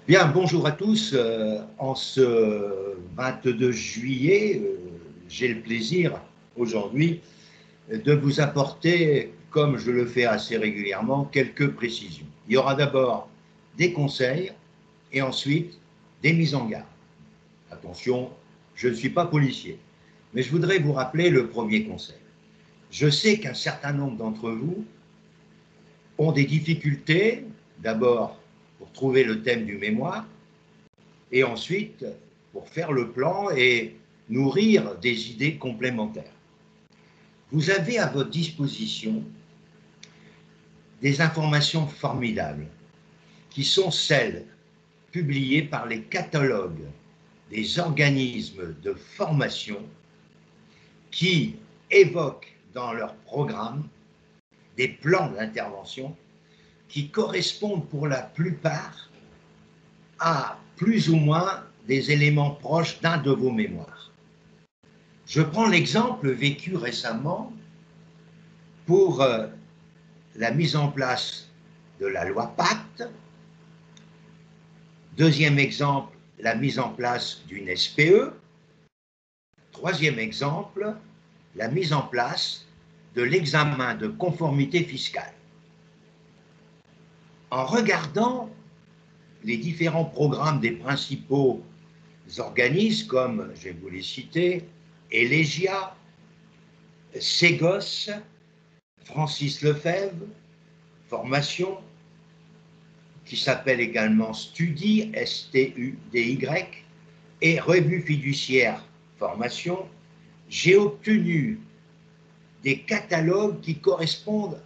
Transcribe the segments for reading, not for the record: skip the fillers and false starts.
Bien, bonjour à tous. En ce 22 juillet, j'ai le plaisir aujourd'hui de vous apporter, comme je le fais assez régulièrement, quelques précisions. Il y aura d'abord des conseils et ensuite des mises en garde. Attention, je ne suis pas policier, mais je voudrais vous rappeler le premier conseil. Je sais qu'un certain nombre d'entre vous ont des difficultés, d'abord pour trouver le thème du mémoire, et ensuite pour faire le plan et nourrir des idées complémentaires. Vous avez à votre disposition des informations formidables qui sont celles publiées par les catalogues des organismes de formation qui évoquent dans leur programme des plans d'intervention qui correspondent pour la plupart à plus ou moins des éléments proches d'un de vos mémoires. Je prends l'exemple vécu récemment pour la mise en place de la loi Pacte. Deuxième exemple, la mise en place d'une SPE. Troisième exemple, la mise en place de l'examen de conformité fiscale. En regardant les différents programmes des principaux organismes, comme je vais vous les citer, Elegia, Ségos, Francis Lefebvre, Formation, qui s'appelle également Studi, S-T-U-D-Y, et Revue fiduciaire Formation, j'ai obtenu des catalogues qui correspondent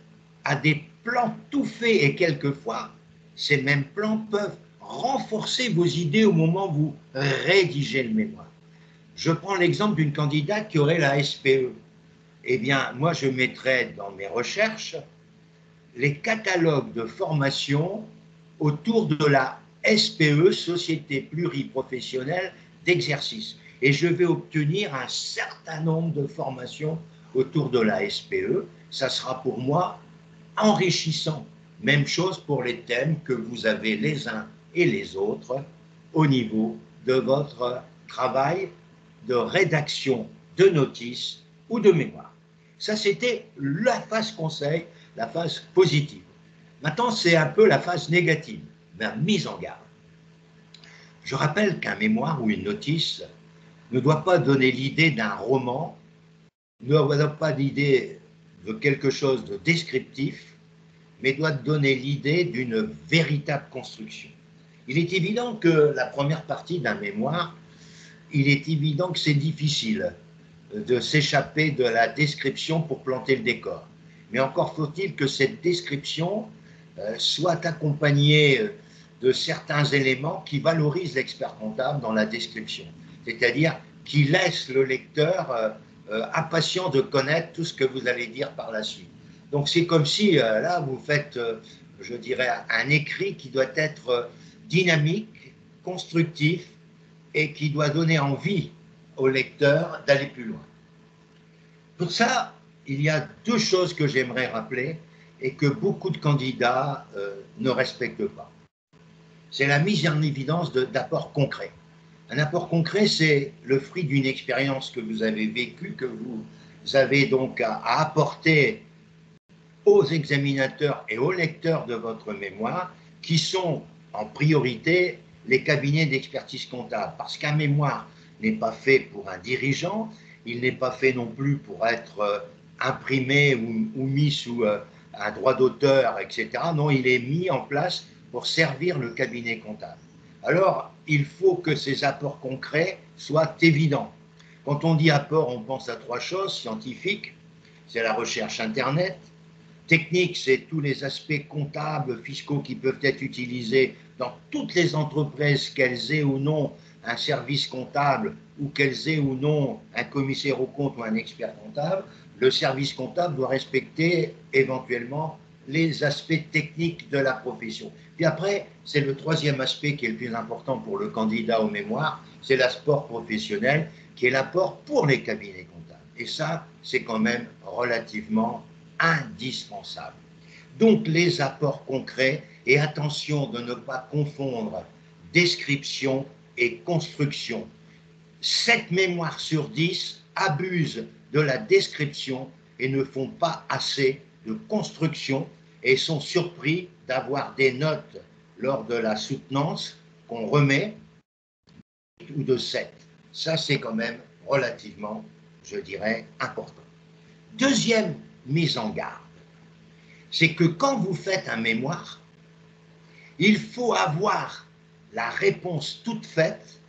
à des plans tout faits et quelquefois, ces mêmes plans peuvent renforcer vos idées au moment où vous rédigez le mémoire. Je prends l'exemple d'une candidate qui aurait la SPE. Eh bien, moi, je mettrais dans mes recherches les catalogues de formation autour de la SPE, Société pluriprofessionnelle d'exercice. Et je vais obtenir un certain nombre de formations autour de la SPE. Ça sera pour moi enrichissant. Même chose pour les thèmes que vous avez les uns et les autres au niveau de votre travail de rédaction de notices ou de mémoire. Ça, c'était la phase conseil, la phase positive. Maintenant, c'est un peu la phase négative, la mise en garde. Je rappelle qu'un mémoire ou une notice ne doit pas donner l'idée d'un roman, ne doit pas l'idée de quelque chose de descriptif, mais doit donner l'idée d'une véritable construction. Il est évident que la première partie d'un mémoire, il est évident que c'est difficile de s'échapper de la description pour planter le décor. Mais encore faut-il que cette description soit accompagnée de certains éléments qui valorisent l'expert comptable dans la description. C'est-à-dire qui laissent le lecteur impatient de connaître tout ce que vous allez dire par la suite. Donc c'est comme si là vous faites, je dirais, un écrit qui doit être dynamique, constructif et qui doit donner envie au lecteur d'aller plus loin. Pour ça, il y a deux choses que j'aimerais rappeler et que beaucoup de candidats ne respectent pas. C'est la mise en évidence d'apports concrets. Un apport concret, c'est le fruit d'une expérience que vous avez vécue, que vous avez donc à apporter aux examinateurs et aux lecteurs de votre mémoire, qui sont en priorité les cabinets d'expertise comptable. Parce qu'un mémoire n'est pas fait pour un dirigeant, il n'est pas fait non plus pour être imprimé ou mis sous un droit d'auteur, etc. Non, il est mis en place pour servir le cabinet comptable. Alors, il faut que ces apports concrets soient évidents. Quand on dit apport, on pense à trois choses scientifiques, c'est la recherche Internet. Technique, c'est tous les aspects comptables, fiscaux qui peuvent être utilisés dans toutes les entreprises, qu'elles aient ou non un service comptable ou qu'elles aient ou non un commissaire aux comptes ou un expert comptable. Le service comptable doit respecter éventuellement les aspects techniques de la profession. Puis après, c'est le troisième aspect qui est le plus important pour le candidat au mémoire, c'est l'asport professionnel, qui est l'apport pour les cabinets comptables. Et ça, c'est quand même relativement indispensable. Donc les apports concrets, et attention de ne pas confondre description et construction. 7 mémoires sur 10 abusent de la description et ne font pas assez de construction et sont surpris d'avoir des notes lors de la soutenance qu'on remet ou de 7. Ça, c'est quand même relativement, je dirais, important. Deuxième mise en garde, c'est que quand vous faites un mémoire, il faut avoir la réponse toute faite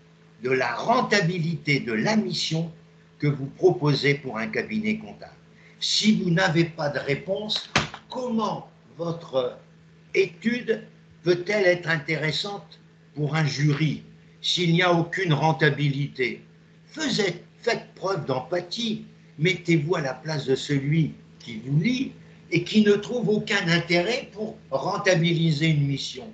de la rentabilité de la mission que vous proposez pour un cabinet comptable. Si vous n'avez pas de réponse, comment votre étude peut-elle être intéressante pour un jury s'il n'y a aucune rentabilité? Faites preuve d'empathie, mettez-vous à la place de celui qui vous lit et qui ne trouve aucun intérêt pour rentabiliser une mission.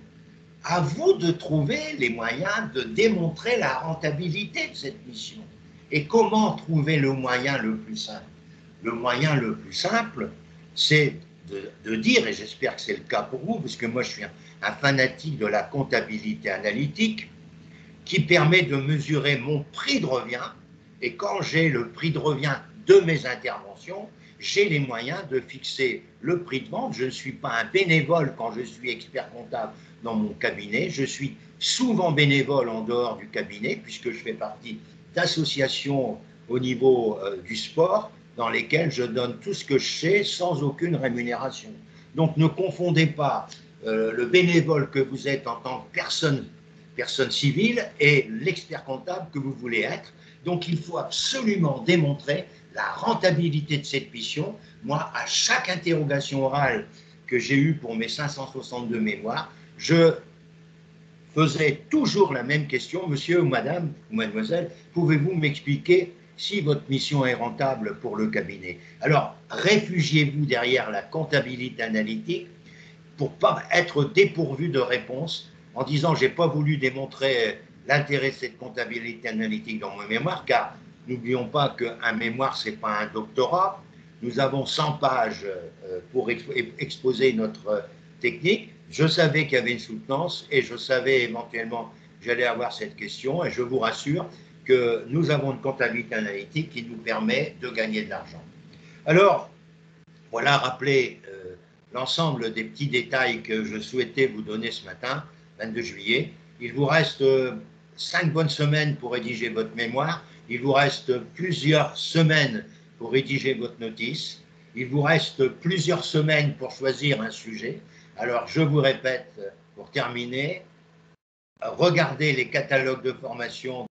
À vous de trouver les moyens de démontrer la rentabilité de cette mission. Et comment trouver le moyen le plus simple? Le moyen le plus simple, c'est de dire, et j'espère que c'est le cas pour vous, parce que moi je suis un fanatique de la comptabilité analytique, qui permet de mesurer mon prix de revient, et quand j'ai le prix de revient de mes interventions, j'ai les moyens de fixer le prix de vente. Je ne suis pas un bénévole quand je suis expert comptable dans mon cabinet, je suis souvent bénévole en dehors du cabinet, puisque je fais partie d'associations au niveau du sport, dans lesquelles je donne tout ce que je sais sans aucune rémunération. Donc ne confondez pas le bénévole que vous êtes en tant que personne civile et l'expert comptable que vous voulez être. Donc il faut absolument démontrer la rentabilité de cette mission. Moi, à chaque interrogation orale que j'ai eue pour mes 562 mémoires, je faisais toujours la même question: monsieur ou madame ou mademoiselle, pouvez-vous m'expliquer si votre mission est rentable pour le cabinet? Alors, réfugiez-vous derrière la comptabilité analytique pour ne pas être dépourvu de réponse en disant: j'ai pas voulu démontrer l'intérêt de cette comptabilité analytique dans mon mémoire, car n'oublions pas qu'un mémoire, ce n'est pas un doctorat. Nous avons 100 pages pour exposer notre technique. Je savais qu'il y avait une soutenance et je savais éventuellement que j'allais avoir cette question, et je vous rassure que nous avons une comptabilité analytique qui nous permet de gagner de l'argent. Alors, voilà, rappelez l'ensemble des petits détails que je souhaitais vous donner ce matin, 22 juillet. Il vous reste 5 bonnes semaines pour rédiger votre mémoire. Il vous reste plusieurs semaines pour rédiger votre notice. Il vous reste plusieurs semaines pour choisir un sujet. Alors, je vous répète, pour terminer, regardez les catalogues de formation